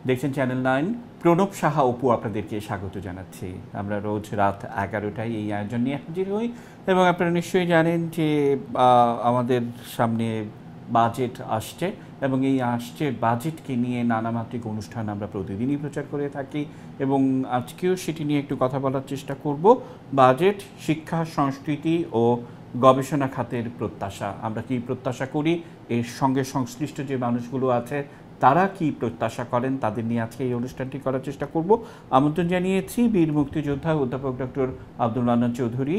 দেখছেন চ্যানেল 9। প্রণব সাহা অপু আপনাদেরকে স্বাগত জানাচ্ছি। আমরা রোজ রাত 11টায় এই আয়োজন নিয়ে হাজির হই এবং আপনারা নিশ্চয়ই জানেন যে আমাদের সামনে বাজেট আসছে এবং এই আসছে বাজেটকে নিয়ে নানামাত্রিক অনুষ্ঠান আমরা প্রতিদিনই প্রচার করে থাকি এবং আজকেও সেটি নিয়ে একটু কথা বলার চেষ্টা করব। বাজেট, শিক্ষা, সংস্কৃতি ও গবেষণা খাতের প্রত্যাশা, আমরা কি প্রত্যাশা করি, এর সঙ্গে সংশ্লিষ্ট যে মানুষগুলো আছে তারা কি প্রত্যাশা করেন, তাদের নিয়ে আজকে এই অনুষ্ঠানটি করার চেষ্টা করব। আমন্ত্রণ জানিয়েছি বীর মুক্তিযোদ্ধা অধ্যাপক ডক্টর আব্দুল মান্নান চৌধুরী।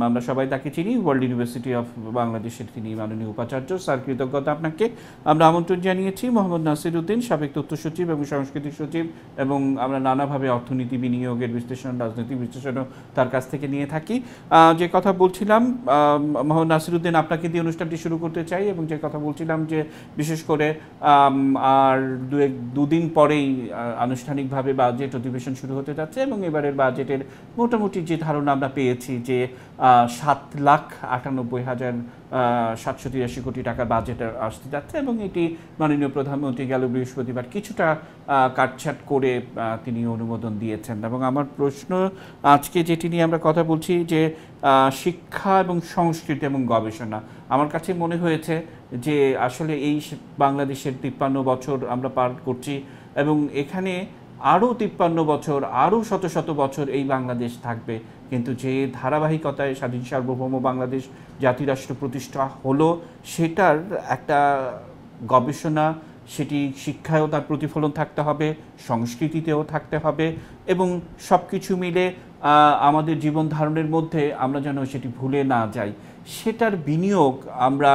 আমরা সবাই তাকে চিনি, ওয়ার্ল্ড ইউনিভার্সিটি অফ বাংলাদেশের তিনি মাননীয় উপাচার্য। স্যার, কৃতজ্ঞতা আপনাকে। আমরা আমন্ত্রণ জানিয়েছি মোহাম্মদ নাসির উদ্দিন, সাবেক তথ্য সচিব এবং সাংস্কৃতিক সচিব, এবং আমরা নানাভাবে অর্থনীতি, বিনিয়োগের বিশ্লেষণ, রাজনৈতিক বিশ্লেষণও তার কাছ থেকে নিয়ে থাকি। যে কথা বলছিলাম, মোহাম্মদ নাসির উদ্দিন, আপনাকে দিয়ে অনুষ্ঠানটি শুরু করতে চাই এবং যে কথা বলছিলাম যে বিশেষ করে আর দুদিন পরেই আনুষ্ঠানিকভাবে বাজেট অধিবেশন শুরু হতে যাচ্ছে এবং এবারের বাজেটের মোটামুটি যে ধারণা আমরা পেয়েছি যে 7,98,783 কোটি টাকার বাজেট আসতে যাচ্ছে এবং এটি মাননীয় প্রধানমন্ত্রী গেল বৃহস্পতিবার কিছুটা কাটছাট করে তিনি অনুমোদন দিয়েছেন। এবং আমার প্রশ্ন আজকে যেটি নিয়ে আমরা কথা বলছি যে শিক্ষা এবং সংস্কৃতি এবং গবেষণা, আমার কাছে মনে হয়েছে যে আসলে এই বাংলাদেশের 53 বছর আমরা পার করছি এবং এখানে আরও 53 বছর, আরও শত শত বছর এই বাংলাদেশ থাকবে, কিন্তু যে ধারাবাহিকতায় স্বাধীন সার্বভৌম বাংলাদেশ জাতিরাষ্ট্র প্রতিষ্ঠা হলো সেটার একটা গবেষণা, সেটি শিক্ষায়ও তার প্রতিফলন থাকতে হবে, সংস্কৃতিতেও থাকতে হবে এবং সব কিছু মিলে আমাদের জীবন ধারণের মধ্যে আমরা যেন সেটি ভুলে না যাই, সেটার বিনিয়োগ আমরা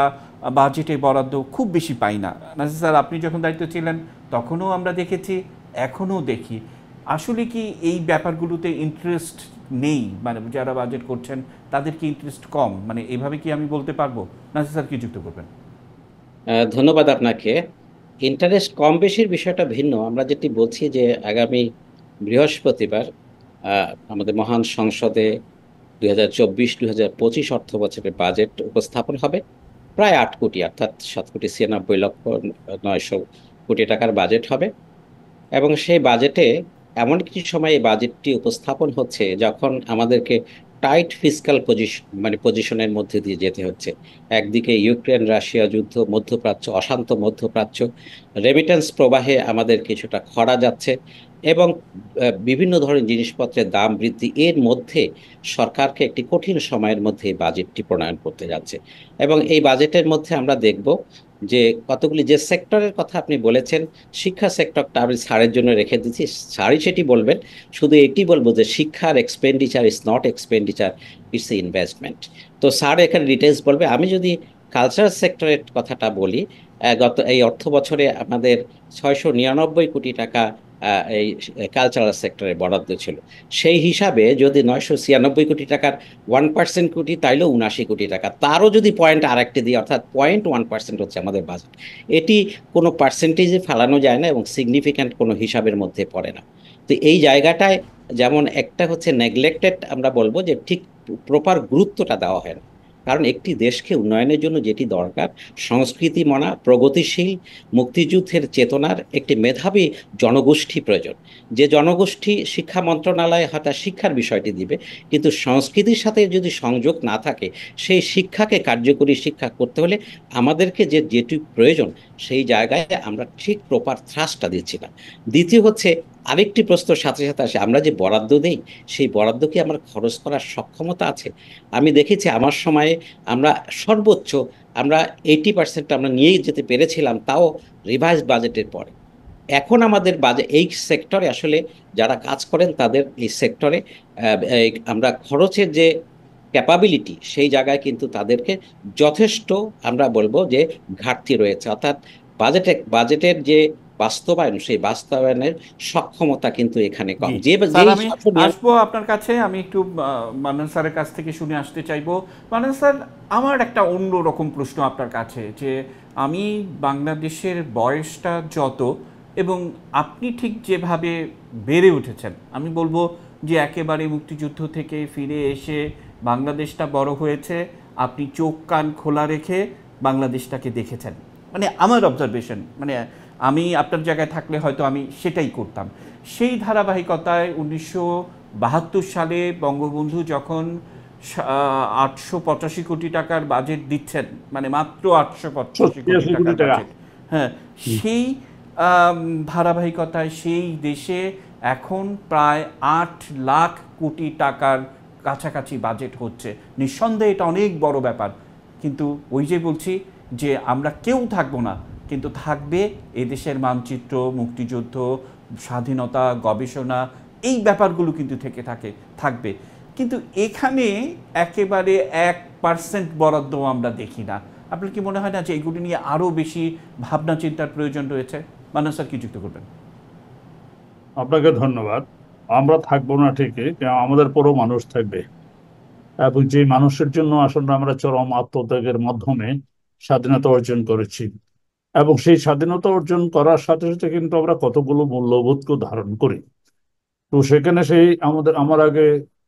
বাজেটে বরাদ্দ খুব বেশি পাই না। নাসির স্যার, আপনি যখন দায়িত্ব ছিলেন তখনও আমরা দেখেছি, এখনও দেখি। আসলে কি এই ব্যাপারগুলোতে ইন্টারেস্ট নেই, মানে যারা বাজেট করছেন তাদের কি ইন্টারেস্ট কম, মানে এভাবে কি আমি বলতে পারবো? নাসির স্যার কি যুক্ত করবেন? ধন্যবাদ আপনাকে। ইন্টারেস্ট কম বেশির বিষয়টা ভিন্ন। আমরা যেটি বলছি যে আগামী বৃহস্পতিবার আমাদের মহান সংসদে 2024-2025 অর্থ বছরের বাজেট উপস্থাপন হবে। প্রায় 8 কোটি, অর্থাৎ 7,96,900 কোটি টাকার বাজেট হবে। এবং সেই বাজেটে এমন কিছু সময় এই বাজেটটি উপস্থাপন হচ্ছে যখন আমাদেরকে টাইট ফিসকাল পজিশনের মধ্যে দিয়ে যেতে হচ্ছে। একদিকে ইউক্রেন রাশিয়া যুদ্ধ, মধ্যপ্রাচ্য, অশান্ত মধ্যপ্রাচ্য, রেমিটেন্স প্রবাহে আমাদের কিছুটা খরা যাচ্ছে এবং বিভিন্ন ধরনের জিনিসপত্রের দাম বৃদ্ধি, এর মধ্যে সরকারকে একটি কঠিন সময়ের মধ্যে এই বাজেটটি প্রণয়ন করতে যাচ্ছে। এবং এই বাজেটের মধ্যে আমরা দেখব যে কতগুলি যে সেক্টরের কথা আপনি বলেছেন, শিক্ষা সেক্টরটা আমি স্যারের জন্য রেখে দিচ্ছি, স্যারই সেটি বলবেন। শুধু এটি বলবো যে শিক্ষার expenditure is not expenditure, it's a investment. তো স্যার এখানে ডিটেলস বলবে। আমি যদি কালচারাল সেক্টরের কথাটা বলি, গত এই অর্থ বছরে আমাদের 699 কোটি টাকা এই কালচারাল সেক্টরে বরাদ্দ ছিল। সেই হিসাবে যদি 996 কোটি টাকার 1% কোটি, তাইলেও 79 কোটি টাকা। তারও যদি পয়েন্ট আরেকটি দিই, অর্থাৎ 0.1% হচ্ছে আমাদের বাজেট। এটি কোনো পার্সেন্টেজে ফেলানো যায় না এবং সিগনিফিক্যান্ট কোনো হিসাবের মধ্যে পড়ে না। তো এই জায়গাটায় যেমন একটা হচ্ছে নেগলেক্টেড, আমরা বলবো যে ঠিক প্রপার গুরুত্বটা দেওয়া হয় না। কারণ একটি দেশকে উন্নয়নের জন্য যেটি দরকার, সংস্কৃতি মনা, প্রগতিশীল, মুক্তিযুদ্ধের চেতনার একটি মেধাবী জনগোষ্ঠী প্রয়োজন। যে জনগোষ্ঠী শিক্ষা মন্ত্রণালয় হয়তো শিক্ষার বিষয়টি দিবে, কিন্তু সংস্কৃতির সাথে যদি সংযোগ না থাকে, সেই শিক্ষাকে কার্যকরী শিক্ষা করতে হলে আমাদেরকে যে যেটি প্রয়োজন সেই জায়গায় আমরা ঠিক প্রপার থ্রাস্টটা দিচ্ছি না। দ্বিতীয় হচ্ছে, আরেকটি প্রশ্নের সাথে সাথে আসে, আমরা যে বরাদ্দ দেই সেই বরাদ্দ কি আমার খরচ করার সক্ষমতা আছে? আমি দেখেছি আমার সময়ে আমরা সর্বোচ্চ আমরা 80% আমরা নিয়েই যেতে পেরেছিলাম, তাও রিভাইজ বাজেটের পরে। এখন আমাদের বাজেট এই সেক্টরে আসলে যারা কাজ করেন তাদের এই সেক্টরে আমরা খরচের যে ক্যাপাবিলিটি, সেই জায়গায় কিন্তু তাদেরকে যথেষ্ট, আমরা বলবো যে ঘাটতি রয়েছে। অর্থাৎ বাজেটের যে বাস্তবায়ন, সেই বাস্তবায়নের সক্ষমতা কিন্তু এখানে কম। জি যে স্যার, যেই আমি শাসন আসবো আপনার কাছে। আমি একটু মান্নান স্যারের কাছ থেকে শুনে আসতে চাইবো। মান্নান স্যার, আমার একটা অন্য রকম প্রশ্ন আপনার কাছে, যে আমি বাংলাদেশের বয়সটা যত এবং আপনি ঠিক যেভাবে বেড়ে উঠেছেন, আমি বলবো যে একেবারে মুক্তিযুদ্ধ থেকে ফিরে এসে বাংলাদেশটা বড় হয়েছে, আপনি চোখ কান খোলা রেখে বাংলাদেশটাকে দেখেছেন, মানে আমার অবজারভেশন, মানে আমি আপনার জায়গায় থাকলে হয়তো আমি সেটাই করতাম। সেই ধারাবাহিকতায় 1972 সালে বঙ্গবন্ধু যখন 885 কোটি টাকার বাজেট দিচ্ছেন, মানে মাত্র 885 কোটি 86 কোটি টাকার টাকা। বাজেট, হ্যাঁ, সেই ধারাবাহিকতায় সেই দেশে এখন প্রায় 8 লাখ কোটি টাকার কাছাকাছি বাজেট হচ্ছে। নিঃসন্দেহে এটা অনেক বড় ব্যাপার, কিন্তু ওই যে বলছি যে আমরা কেউ থাকবো না, কিন্তু থাকবে এদেশের মানচিত্র, মুক্তিযুদ্ধ, স্বাধীনতা, গবেষণা, এই ব্যাপারগুলো কিন্তু থেকে থাকবে। কিন্তু এখানে একেবারে 1% বরাদ্দ আমরা দেখি না। আপনার কি মনে হয় না যে এগুলি নিয়ে আরও বেশি ভাবনা চিন্তার প্রয়োজন রয়েছে? মান্নান স্যার কি যুক্ত করবেন? আপনাকে ধন্যবাদ। আমরা থাকবো না ঠিকই, কিন্তু আমাদের পরও মানুষ থাকবে, এবং যে মানুষের জন্য আসলে আমরা চরম আত্মত্যাগের মাধ্যমে স্বাধীনতা অর্জন করেছি, এবং সেই স্বাধীনতা অর্জন করার সাথে সাথে কিন্তু আমরা কতগুলো মূল্যবোধকে ধারণ করি। তো সেখানে সেই আমার আগে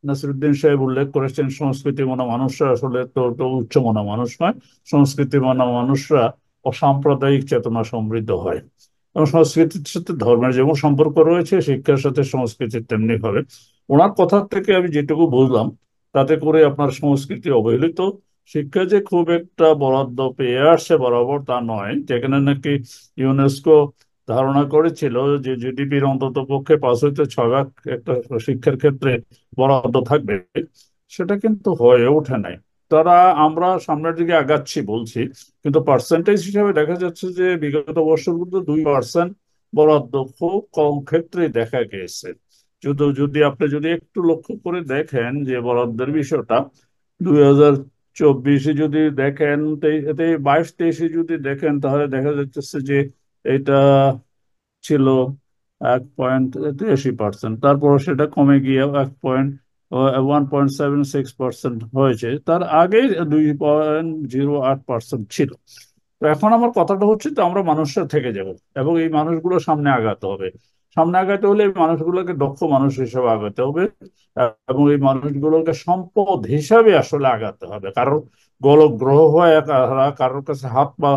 নাসিরুদ্দিন সাহেব উল্লেখ করেছেন, সংস্কৃতি মনা মানুষরা আসলে তো উচ্চ মনা মানুষ নয়, সংস্কৃতি মনা মানুষরা অসাম্প্রদায়িক চেতনা সমৃদ্ধ হয়। এবং সংস্কৃতির সাথে ধর্মের যেমন সম্পর্ক রয়েছে, শিক্ষার সাথে সংস্কৃতির তেমনি ভাবে। ওনার কথা থেকে আমি যেটুকু বুঝলাম, তাতে করে আপনার সংস্কৃতি অবহেলিত, শিক্ষা যে খুব একটা বরাদ্দ পেয়ে আসছে বরাবর তা নয়। যেখানে নাকি ইউনেস্কো ধারণা করেছিল যে জিডিপির অন্তত পক্ষে 5 হইতে 6 ভাগ একটা শিক্ষার ক্ষেত্রে বরাদ্দ থাকবে, সেটা কিন্তু হয়ে ওঠে নাই। তারা আমরা সামনের দিকে আগাচ্ছি বলছি, কিন্তু পার্সেন্টেজ হিসাবে দেখা যাচ্ছে যে বিগত বছরগুলোতে 2% বরাদ্দ খুব কম ক্ষেত্রে দেখা গেছে। যদি আপনি যদি একটু লক্ষ্য করে দেখেন যে বরাদ্দের বিষয়টা, 2024-এ যদি দেখেন, 22-23-এ যদি দেখেন, তাহলে দেখা যাচ্ছে যে এটা ছিল 1.83%, তারপর সেটা কমে গিয়ে 1.76% হয়েছে। তার আগে 2.08% ছিল। তো এখন আমার কথাটা হচ্ছে, তো আমরা মানুষরা থেকে যাব, এবং এই মানুষগুলো সামনে আগাতে হবে। সামনে আগাতে হলে এই মানুষগুলোকে দক্ষ মানুষ হিসেবে আগাতে হবে, এবং এই মানুষগুলোকে সম্পদ হিসাবে আসলে আগাতে হবে। কারণ গোলক গ্রহ হয়ে কারোর কাছে হাত পা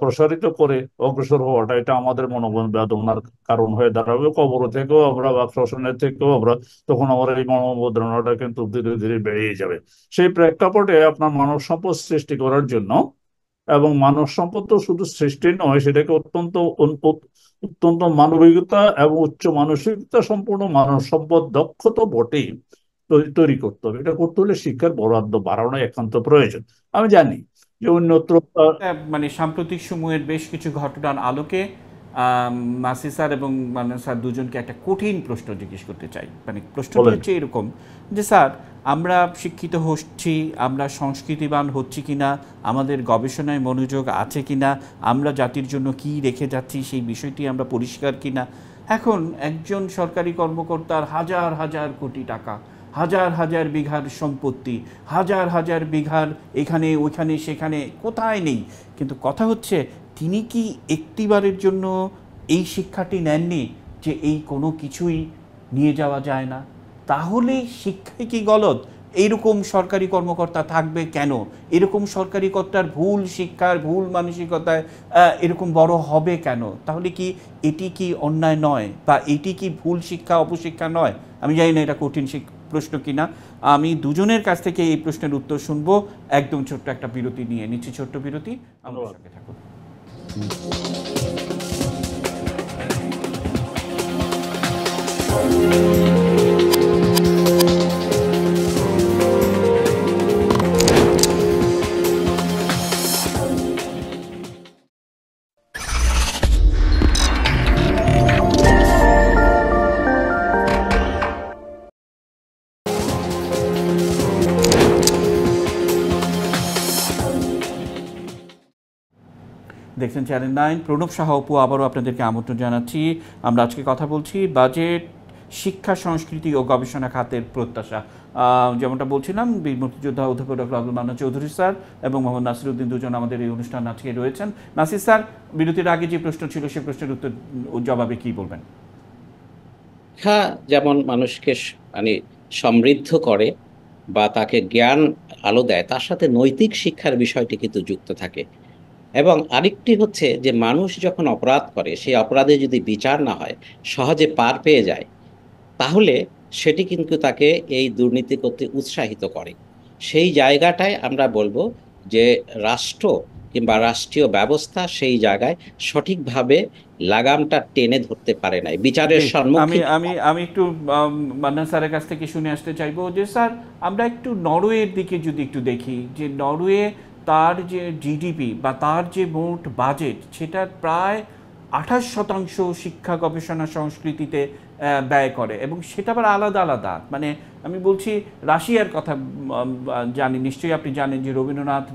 প্রসারিত করে অগ্রসর হওয়াটা, এটা আমাদের মনোবল বেদনার কারণ হয়ে দাঁড়াবে। কবর থেকেও আমরা বা শ্মশানের থেকেও আমরা, তখন আমার এই মনোবেদনাটা কিন্তু ধীরে ধীরে বেড়েই যাবে। সেই প্রেক্ষাপটে আপনার মানব সম্পদ সৃষ্টি করার জন্য, এবং মানব সম্পদ তো শুধু সৃষ্টি নয়, সেটাকে অত্যন্ত মানবিকতা এবং উচ্চ মানসিকতা সম্পূর্ণ মানব সম্পদ দক্ষ তো বটেই তৈরি করতে হবে। এটা করতে হলে শিক্ষার বরাদ্দ বাড়ানো একান্ত প্রয়োজন। আমি জানি যে অন্যত্র মানে সাম্প্রতিক সময়ের বেশ কিছু ঘটনার আলোকে মাসি স্যার এবং মান্নান স্যার দুজনকে একটা কঠিন প্রশ্ন জিজ্ঞেস করতে চাই। মানে প্রশ্নটি বলেন। হচ্ছে এরকম যে, স্যার, আমরা শিক্ষিত হচ্ছি, আমরা সংস্কৃতিবান হচ্ছি কিনা, আমাদের গবেষণায় মনোযোগ আছে কিনা, আমরা জাতির জন্য কি রেখে যাচ্ছি সেই বিষয়টি আমরা পরিষ্কার কিনা। এখন একজন সরকারি কর্মকর্তার হাজার হাজার কোটি টাকা, হাজার হাজার বিঘার সম্পত্তি, হাজার হাজার বিঘার এখানে ওইখানে সেখানে কোথায় নেই, কিন্তু কথা হচ্ছে তিনি কি একটিবারের জন্য এই শিক্ষাটি নেননি যে এই কোনো কিছুই নিয়ে যাওয়া যায় না? তাহলে শিক্ষায় কি গলদ? এইরকম সরকারি কর্মকর্তা থাকবে কেন? এরকম সরকারি কর্তার ভুল শিক্ষার, ভুল মানসিকতায় এরকম বড় হবে কেন? তাহলে কি এটি কি অন্যায় নয়, বা এটি কি ভুল শিক্ষা, অপশিক্ষা নয়? আমি জানি না এটা কঠিন প্রশ্ন কিনা। আমি দুজনের কাছ থেকে এই প্রশ্নের উত্তর শুনবো একদম ছোট্ট একটা বিরতি নিয়ে। নিচ্ছি ছোট্ট বিরতি, আমাদের সঙ্গে থাকুন। দেখছেন চ্যানেল 9, প্রণব সাহা অপু, আবারও আপনাদেরকে আমন্ত্রণ জানাচ্ছি। আমরা আজকে কথা বলছি বাজেট, শিক্ষা, সংস্কৃতি ও গবেষণা খাতের প্রত্যাশা। যেমনটা বলছিলাম, বীর মুক্তিযোদ্ধা অধ্যাপক ডক্টর আব্দুল মান্নান চৌধুরী স্যার এবং মোহাম্মদ নাসিরুদ্দিন দুজন আমাদের এই অনুষ্ঠান আজকে রয়েছেন। নাসির স্যার, বিরতির আগে যে প্রশ্ন ছিল সেই প্রশ্নের উত্তর জবাবে কি বলবেন? শিক্ষা যেমন মানুষকে মানে সমৃদ্ধ করে বা তাকে জ্ঞান আলো দেয়, তার সাথে নৈতিক শিক্ষার বিষয়টি কিন্তু যুক্ত থাকে। এবং আরেকটি হচ্ছে যে মানুষ যখন অপরাধ করে, সেই অপরাধে যদি বিচার না হয়, সহজে পার পেয়ে যায়, তাহলে সেটি কিন্তু তাকে এই দুর্নীতি করতে উৎসাহিত করে। সেই জায়গাটায় আমরা বলবো যে রাষ্ট্র কিংবা রাষ্ট্রীয় ব্যবস্থা সেই জায়গায় সঠিকভাবে লাগামটা টেনে ধরতে পারে নাই, বিচারের জি, আমি সম্মুখীন। আমি আমি একটু মান্নান স্যারের কাছ থেকে শুনে আসতে চাইবো যে স্যার, আমরা একটু নরওয়ের দিকে যদি একটু দেখি, যে নরওয়ে তার যে জিডিপি বা তার যে মোট বাজেট, সেটার প্রায় 28% শিক্ষা গবেষণা সংস্কৃতিতে ব্যয় করে, এবং সেটা আবার আলাদা আলাদা। মানে আমি বলছি রাশিয়ার কথা, জানি নিশ্চয়ই আপনি জানেন যে রবীন্দ্রনাথ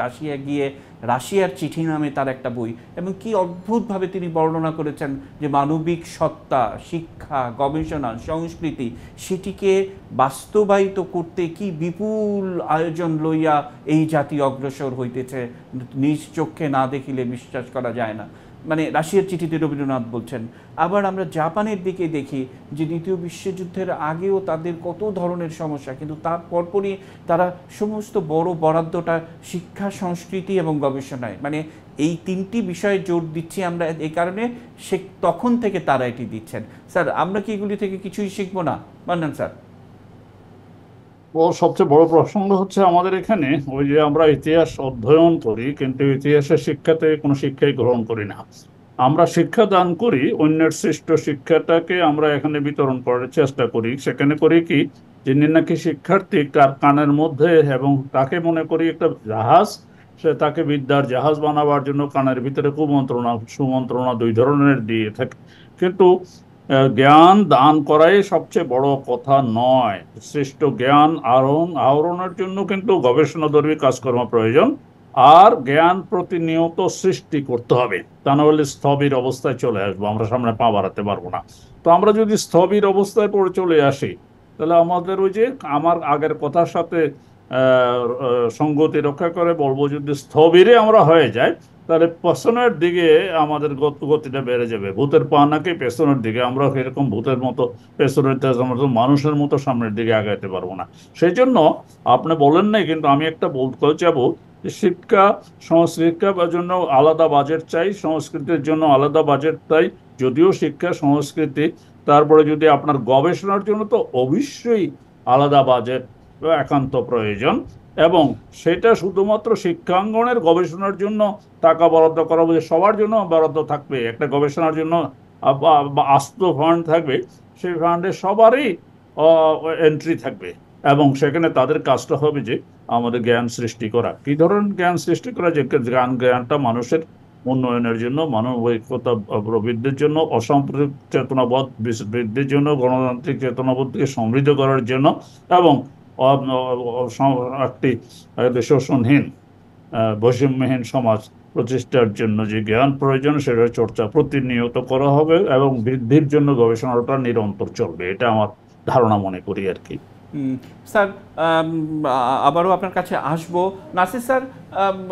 রাশিয়া গিয়ে রাশিয়ার চিঠি নামে তার একটা বই, এবং কি অদ্ভুতভাবে তিনি বর্ণনা করেছেন যে মানবিক সত্তা, শিক্ষা, গবেষণা, সংস্কৃতি, সেটিকে বাস্তবায়িত করতে কি বিপুল আয়োজন লইয়া এই জাতি অগ্রসর হইতেছে, নিজ চক্ষে না দেখিলে বিশ্বাস করা যায় না। মানে রাশিয়ার চিঠিতে রবীন্দ্রনাথ বলছেন। আবার আমরা জাপানের দিকে দেখি যে দ্বিতীয় বিশ্বযুদ্ধের আগেও তাদের কত ধরনের সমস্যা, কিন্তু তার পরপরই তারা সমস্ত বড় বরাদ্দটা শিক্ষা, সংস্কৃতি এবং গবেষণায়, মানে এই তিনটি বিষয়ে জোর দিচ্ছি আমরা, এই কারণে সে তখন থেকে তারা এটি দিচ্ছেন। স্যার, আমরা কি এগুলি থেকে কিছুই শিখবো না? মান্নান স্যার। ও সবচেয়ে বড় প্রসঙ্গ হচ্ছে আমাদের এখানে ওই যে আমরা ইতিহাস অধ্যয়ন করি, কিন্তু ইতিহাসের শিক্ষাতে কোনো শিক্ষাই গ্রহণ করি না। আমরা শিক্ষা দান করি, অন্যের সৃষ্ট শিক্ষাটাকে আমরা এখানে বিতরণ করার চেষ্টা করি। সেখানে করি কি, যিনি নাকি শিক্ষার্থী তার কানের মধ্যে, এবং তাকে মনে করি একটা জাহাজ, সে তাকে বিদ্যার জাহাজ বানাবার জন্য কানের ভিতরে কুমন্ত্রণা সুমন্ত্রণা দুই ধরনের দিয়ে থাকে। কিন্তু জ্ঞান দান করাই সবচেয়ে বড় কথা নয়। সৃষ্ট জ্ঞান আহরণের জন্য কিন্তু গবেষণাধর্মী কাজকর্ম প্রয়োজন, আর জ্ঞান প্রতিনিয়ত সৃষ্টি করতে হবে। তা না হলে স্থবির অবস্থায় চলে আসবো, আমরা সামনে পা বাড়াতে পারবো না। তো আমরা যদি স্থবির অবস্থায় পড়ে চলে আসি, তাহলে আমাদের ওই যে আমার আগের কথার সাথে সঙ্গতি রক্ষা করে বলবো, যদি স্থবিরে আমরা হয়ে যাই, তাহলে পেছনের দিকে আমাদের গতিটা বেড়ে যাবে। ভূতের পা নাকি পেছনের দিকে, আমরা এরকম ভূতের মতো পেছনের মতো মানুষের মতো সামনের দিকে আগাইতে পারবো না। সেই জন্য আপনি বলেন নাই, কিন্তু আমি একটা বলতে যাবো যে শিক্ষা সংস্কৃতির জন্য আলাদা বাজেট চাই, সংস্কৃতির জন্য আলাদা বাজেট চাই। যদিও শিক্ষা সংস্কৃতি, তারপরে যদি আপনার গবেষণার জন্য তো অবশ্যই আলাদা বাজেট একান্ত প্রয়োজন। এবং সেটা শুধুমাত্র শিক্ষাঙ্গনের গবেষণার জন্য টাকা বরাদ্দ করা হবে, সবার জন্য বরাদ্দ থাকবে। একটা গবেষণার জন্য আস্ত ফান্ড থাকবে, সেই ফান্ডে সবারই এন্ট্রি থাকবে, এবং সেখানে তাদের কাজটা হবে যে আমাদের জ্ঞান সৃষ্টি করা। কি ধরনের জ্ঞান সৃষ্টি করা? যে জ্ঞানটা মানুষের উন্নয়নের জন্য, মানবিকতা বৃদ্ধির জন্য, অসাম্প্রদায়িক চেতনাবোধ বৃদ্ধির জন্য, গণতান্ত্রিক চেতনাবোধকে সমৃদ্ধ করার জন্য, এবং একটি শোষণহীন বৈষম্যহীন সমাজ প্রতিষ্ঠার জন্য যে জ্ঞান প্রয়োজন, সেটা চর্চা প্রতিনিয়ত করা হবে, এবং বৃদ্ধির জন্য গবেষণাটা নিরন্তর চলবে। এটা আমার ধারণা মনে করি আর কি। স্যার, আবারও আপনার কাছে আসবো। নাসির স্যার,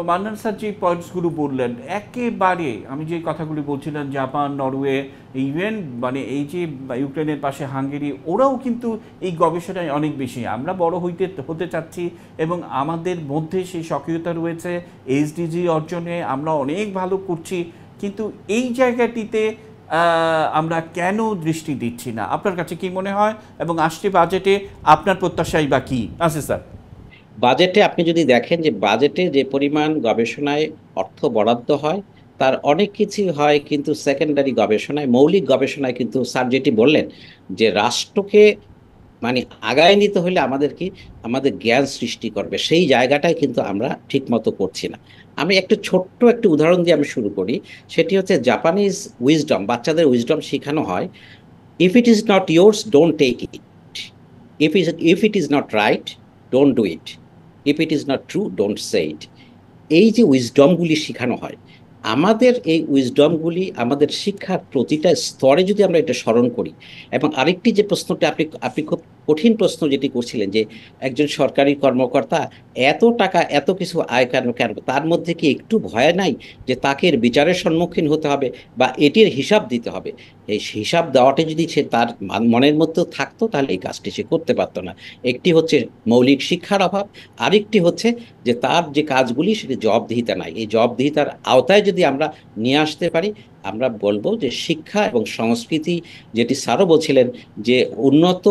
মান্নান স্যার যে পয়েন্টসগুলো বললেন, একেবারে আমি যে কথাগুলি বলছিলাম, জাপান, নরওয়ে, ইভেন মানে এই যে ইউক্রেনের পাশে হাঙ্গেরি, ওরাও কিন্তু এই গবেষণায় অনেক বেশি। আমরা বড় হতে চাচ্ছি, এবং আমাদের মধ্যে সেই সক্রিয়তা রয়েছে, এসডিজি অর্জনে আমরা অনেক ভালো করছি, কিন্তু এই জায়গাটিতে আমরা কেন দৃষ্টি দিচ্ছি না? আপনার কাছে কি মনে হয়? এবং আসছে বাজেটে আপনার প্রত্যাশাই বা কি আছে স্যার? বাজেটে আপনি যদি দেখেন যে বাজেটে যে পরিমাণ গবেষণায় অর্থ বরাদ্দ হয়, তার অনেক কিছু হয় কিন্তু সেকেন্ডারি গবেষণায়, মৌলিক গবেষণায় কিন্তু স্যার যেটি বললেন যে রাষ্ট্রকে মানে আগায় নিতে হলে আমাদের কি, আমাদের জ্ঞান সৃষ্টি করবে, সেই জায়গাটাই কিন্তু আমরা ঠিক মতো করছি না। আমি একটু ছোট্ট একটি উদাহরণ দিয়ে আমি শুরু করি। সেটি হচ্ছে জাপানিজ উইজডম, বাচ্চাদের উইজডম শেখানো হয়, if it is not yours don't take it, if it is not right don't do it, if it is not true don't say it. এই যে উইজডমগুলি শেখানো হয়, আমাদের এই উইজডমগুলি আমাদের শিক্ষার প্রতিটা স্তরে যদি আমরা এটা স্মরণ করি। এবং আরেকটি যে প্রশ্নটা আপনি আপনি খুব কঠিন প্রশ্ন যেটি করছিলেন যে একজন সরকারি কর্মকর্তা এত টাকা এত কিছু আয় কেন কেন, তার মধ্যে কি একটু ভয় নাই যে তাকে এর বিচারের সম্মুখীন হতে হবে বা এটির হিসাব দিতে হবে? এই হিসাব দেওয়াটা যদি সে তার মনের মধ্যেও থাকতো তাহলে এই কাজটি সে করতে পারতো না। একটি হচ্ছে মৌলিক শিক্ষার অভাব, আরেকটি হচ্ছে যে তার যে কাজগুলি সেটি জবাবদিহিতা নাই। এই জবাবদিহিতার আওতায় যদি আমরা নিয়ে আসতে পারি, আমরা বলবো যে শিক্ষা এবং সংস্কৃতি, যেটি স্যারও বলছিলেন যে উন্নত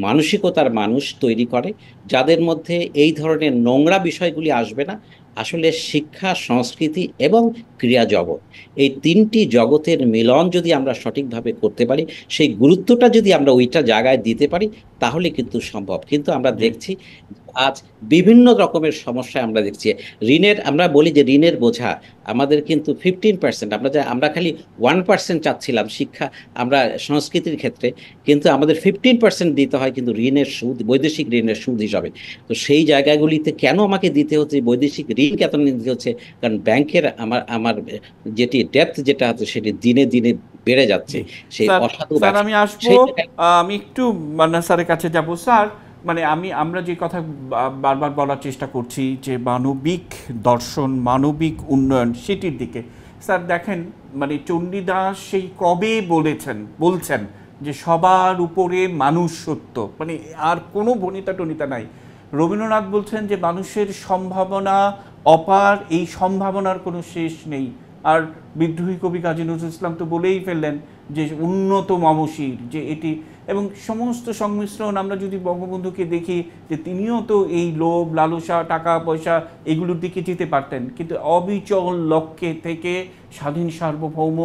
মানসিকতার মানুষ তৈরি করে, যাদের মধ্যে এই ধরনের নোংরা বিষয়গুলি আসবে না। আসলে শিক্ষা, সংস্কৃতি এবং ক্রিয়া জগৎ, এই তিনটি জগতের মিলন যদি আমরা সঠিকভাবে করতে পারি, সেই গুরুত্বটা যদি আমরা ওইটা জায়গায় দিতে পারি, তাহলে কিন্তু সম্ভব। কিন্তু আমরা দেখছি আজ বিভিন্ন রকমের সমস্যায় আমরা দেখছি আমরা বলি যে ঋণের বোঝা আমাদের কিন্তু 15%, আমরা খালি 1% চাচ্ছিলাম শিক্ষা আমরা সংস্কৃতির ক্ষেত্রে, কিন্তু আমাদের 15% দিতে হয় কিন্তু ঋণের সুদ, বৈদেশিক ঋণের সুদ হিসাবে। তো সেই জায়গাগুলিতে কেন আমাকে দিতে হচ্ছে, বৈদেশিক ঋণ কেন দিতে হচ্ছে? কারণ ব্যাংকের আমার আমার যেটি ডেপথ যেটা আছে সেটি দিনে দিনে বেড়ে যাচ্ছে। সেই অসাধু স্যার আমি আসবো, আমি একটু মান্নান স্যারের কাছে যাব। স্যার মানে আমরা যে কথা বারবার বলার চেষ্টা করছি যে মানবিক দর্শন, মানবিক উন্নয়ন, সেটির দিকে স্যার দেখেন, মানে চণ্ডীদাস সেই কবে বলছেন যে সবার উপরে মানুষ সত্য, মানে আর কোনো বনিতা টনিতা নাই। রবীন্দ্রনাথ বলছেন যে মানুষের সম্ভাবনা অপার, এই সম্ভাবনার কোনো শেষ নেই। আর বিদ্রোহী কবি কাজী নজরুল ইসলাম তো বলেই ফেললেন যে উন্নত মমশির, যে এটি এবং সমস্ত সংমিশ্রণ। আমরা যদি বঙ্গবন্ধুকে দেখি যে তিনিও তো এই লোভ, লালসা, টাকা পয়সা এগুলোর দিকে যেতে পারতেন, কিন্তু অবিচল লক্ষ্যে থেকে স্বাধীন সার্বভৌম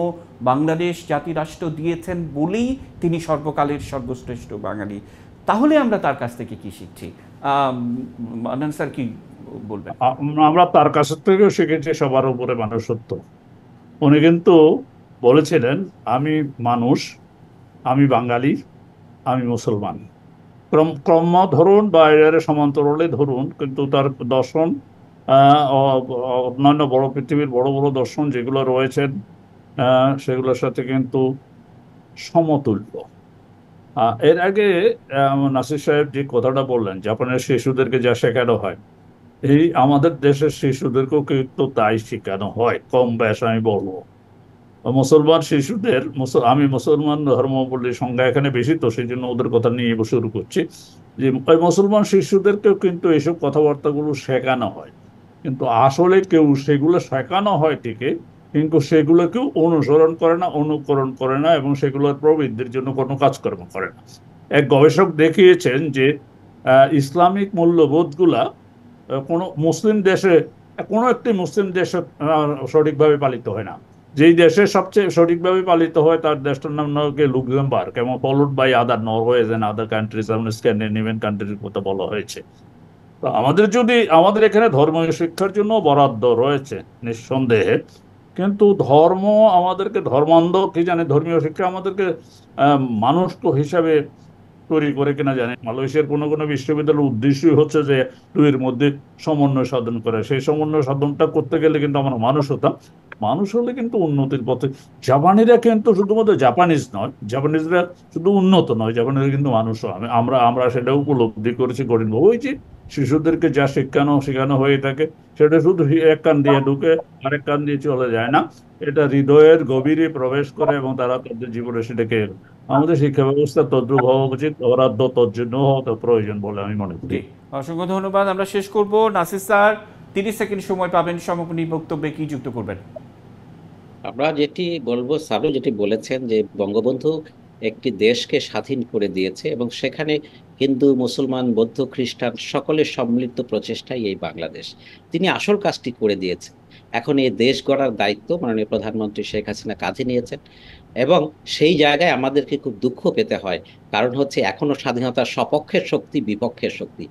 বাংলাদেশ জাতিরাষ্ট্র দিয়েছেন বলেই তিনি সর্বকালের সর্বশ্রেষ্ঠ বাঙালি। তাহলে আমরা তার কাছ থেকে কি শিখছি? মান্নান স্যার কি বলবেন? আমরা তার কাছ থেকেও শিখেছি সবার উপরে মানুষত্ব। উনি কিন্তু বলেছিলেন, আমি মানুষ, আমি বাঙালি, আমি মুসলমান। ক্রম ধরুন বা এর সমান্তরালে ধরুন, কিন্তু তার দর্শন অন্যান্য পৃথিবীর বড় বড় দর্শন যেগুলো রয়েছেন সেগুলোর সাথে কিন্তু সমতুল্য। এর আগে নাসির সাহেব যে কথাটা বললেন, জাপানের শিশুদেরকে যা শেখানো হয়, এই আমাদের দেশের শিশুদেরকেও কিন্তু তাই শেখানো হয় কম বেশ। আমি বলবো মুসলমান শিশুদের, আমি মুসলমান ধর্মাবলম্বী সংখ্যা এখানে বেশি, তো সেই জন্য ওদের কথা নিয়ে শুরু করছি, যে ওই মুসলমান শিশুদেরকেও কিন্তু এইসব কথাবার্তাগুলো শেখানো হয়, কিন্তু আসলে কেউ সেগুলো শেখানো হয় ঠিকই, কিন্তু সেগুলো কেউ অনুসরণ করে না, অনুকরণ করে না, এবং সেগুলোর প্রবৃদ্ধির জন্য কোনো কাজকর্ম করে না। এক গবেষক দেখিয়েছেন যে ইসলামিক মূল্যবোধগুলা কোনো মুসলিম দেশে, কোনো একটি মুসলিম দেশে সঠিকভাবে পালিত হয় না। যেই দেশে সবচেয়ে সঠিকভাবে পালিত হয় তার দেশটার নাম হচ্ছে লুক্সেমবার্গ, এবং followed by other Norway's and other countries, Scandinavian কান্ট্রির কথা বলা হয়েছে। তো আমাদের এখানে ধর্মীয় শিক্ষার জন্য বরাদ্দ রয়েছে নিঃসন্দেহে, কিন্তু ধর্ম আমাদেরকে ধর্মান্ধ কি জানে, ধর্মীয় শিক্ষা আমাদেরকে মানুষ হিসাবে তৈরি করে কিনা জানে। মালয়েশিয়ার কোনো কোনো বিশ্ববিদ্যালয়ের উদ্দেশ্যই হচ্ছে যে দুইয়ের মধ্যে সমন্বয় সাধন করে। সেই সমন্বয় সাধনটা করতে গেলে কিন্তু আমরা মানুষ হতাম, মানুষ হলে কিন্তু উন্নতির পথে। জাপানিরা কিন্তু শুধুমাত্র জাপানিজ নয়, জাপানিজরা শুধু উন্নত নয়, জাপানিরা কিন্তু মানুষও। আমরা আমরা সেটা উপলব্ধি করেছি কঠিন। ওই যে শিশুদেরকে যা শেখানো হয়ে থাকে, সেটা শুধু এক কান দিয়ে ঢুকে আরেক কান দিয়ে চলে যায় না, এটা হৃদয়ের গভীরে প্রবেশ করে এবং তারা তাদের জীবনে সেটাকে, আমাদের শিক্ষা ব্যবস্থা তদ্রুপ হওয়া উচিত, অরাধ্য তজ্জন্য হওয়া প্রয়োজন বলে আমি মনে করি। অসংখ্য ধন্যবাদ। আমরা শেষ করব। নাসির স্যার 30 সেকেন্ড সময় পাবেন, সমাপনী বক্তব্যে কি যুক্ত করবেন? আমরা যেটি বলবো, স্যারও যেটি বলেছেন যে বঙ্গবন্ধু একটি দেশকে স্বাধীন করে দিয়েছে এবং সেখানে হিন্দু, মুসলমান, বৌদ্ধ, খ্রিস্টান সকলের সম্মিলিত প্রচেষ্টাই এই বাংলাদেশ। তিনি আসল কাজটি করে দিয়েছেন। এখন এই দেশ গড়ার দায়িত্ব মাননীয় প্রধানমন্ত্রী শেখ হাসিনা কাঁধে নিয়েছেন, এবং সেই জায়গায় আমাদেরকে খুব দুঃখ পেতে হয়। কারণ হচ্ছে এখনো স্বাধীনতার সপক্ষের শক্তি, বিপক্ষের শক্তি।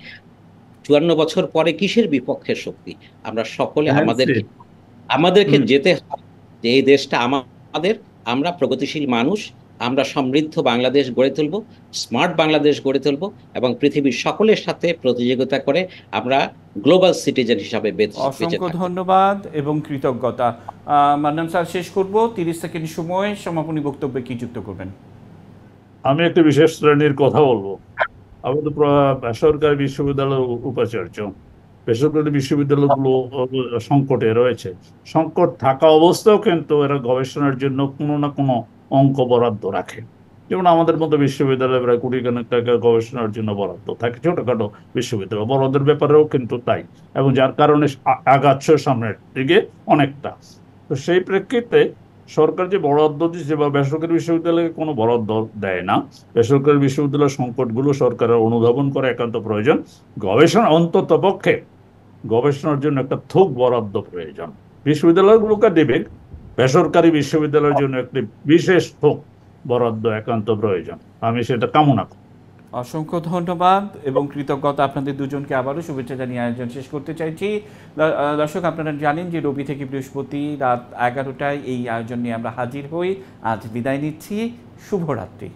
54 বছর পরে কিসের বিপক্ষের শক্তি? আমরা সকলে আমাদেরকে যেতে হয় যে এই দেশটা আমাদের, আমরা প্রগতিশীল মানুষ, আমরা সমৃদ্ধ বাংলাদেশ গড়ে তুলব, স্মার্ট বাংলাদেশ গড়ে তুলব, এবং পৃথিবীর সকলের সাথে প্রতিযোগিতা করে আমরা গ্লোবাল সিটিজেন হিসাবে বেঁচে থাকব। অসংখ্য ধন্যবাদ এবং কৃতজ্ঞতা। মান্নান স্যার, শেষ করব, 30 সেকেন্ড সময়, সমাপনী বক্তব্যে কি যুক্ত করবেন? আমি একটি বিশেষ শ্রেণীর কথা বলবো, আমাদের বেসরকারি বিশ্ববিদ্যালয়ের উপাচার্য, বেসরকারি বিশ্ববিদ্যালয়গুলো সংকটে রয়েছে। সংকট থাকা অবস্থাও কিন্তু এরা গবেষণার জন্য কোনো না কোনো অঙ্ক বরাদ্দ রাখে। যেমন আমাদের মতো বিশ্ববিদ্যালয়ে প্রায় কোটি খানেক টাকা গবেষণার জন্য বরাদ্দ থাকে, ছোটখাটো বিশ্ববিদ্যালয়, বড়দের ব্যাপারেও কিন্তু তাই, এবং যার কারণে আগাচ্ছে সামনের দিকে অনেকটা। তো সেই প্রেক্ষিতে সরকার যে বরাদ্দ দিচ্ছে, বা বেসরকারি বিশ্ববিদ্যালয়ে কোনো বরাদ্দ দেয় না, বেসরকারি বিশ্ববিদ্যালয়ের সংকটগুলো সরকারের অনুধাবন করা একান্ত প্রয়োজন। গবেষণা অন্তত পক্ষে গবেষণার জন্য একটা থোক বরাদ্দ প্রয়োজন, বিশ্ববিদ্যালয়গুলোকে দেবে, বেসরকারি বিশ্ববিদ্যালয়ের জন্য একটি বিশেষ থোক বরাদ্দ একান্ত প্রয়োজন। আমি সেটা কামনা করি। অসংখ্য ধন্যবাদ এবং কৃতজ্ঞতা আপনাদের দুজনকে, আবারও শুভেচ্ছা জানিয়ে আয়োজন শেষ করতে চাইছি। দর্শক, আপনারা জানেন যে রবি থেকে বৃহস্পতি রাত 11টায় এই আয়োজন নিয়ে আমরা হাজির হই। আজ বিদায় নিচ্ছি, শুভরাত্রি।